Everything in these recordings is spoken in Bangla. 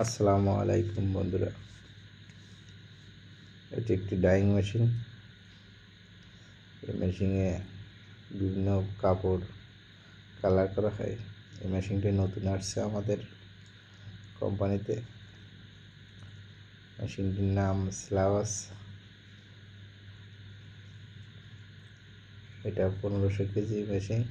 আসসালামু আলাইকুম বন্ধুরা, এটি একটি ডাইং মেশিন। এই মেশিনে বিভিন্ন কাপড় কালার করা হয়। এই মেশিনটি নতুন আসছে আমাদের কোম্পানিতে। মেশিনটির নাম স্লাভাস। এটা 1500 কেজি মেশিন।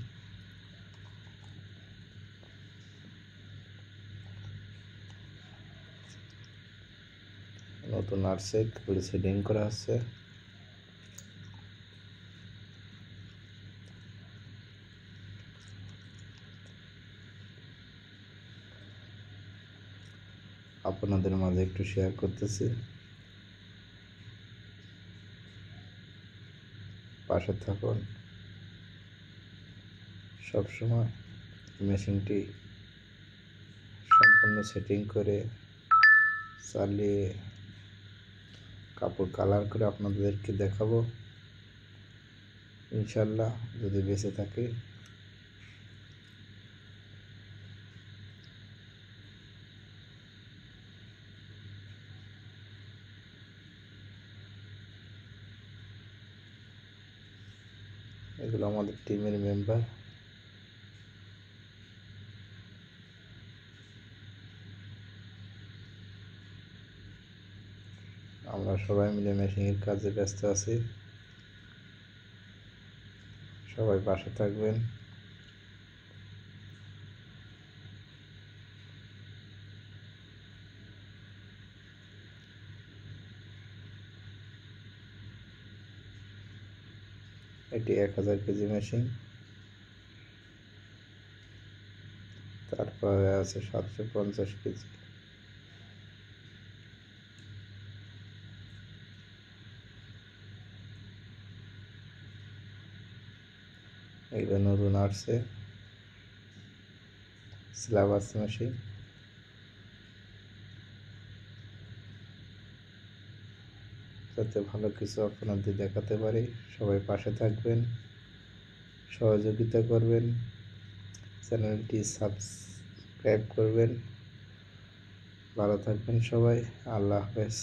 নতুন আসছে, কেবল সেটিং করা হচ্ছে। আপনাদের মাঝে একটু শেয়ার করতেছি, পাশে থাকুন। সবসময় মেশিনটি সম্পূর্ণ সেটিং করে চালিয়ে কাপড় কালার করে আপনাদেরকে দেখাবো ইনশাল্লাহ, যদি বেঁচে থাকে। এগুলো আমাদের টিমের মেম্বার। আমরা সবাই মিলে মেশিনের কাজে ব্যস্ত আছি। সবাই পাশে থাকবেন। এটি 1000 কেজি মেশিন। তারপরে আছে 750 কেজি। এগুলো নতুন আসছে স্লাভাস মেশিন। যাতে ভালো কিছু আপনাদের দেখাতে পারি, সবাই পাশে থাকবেন, সহযোগিতা করবেন, চ্যানেলটি সাবস্ক্রাইব করবেন। ভালো থাকবেন সবাই। আল্লাহ হাফেজ।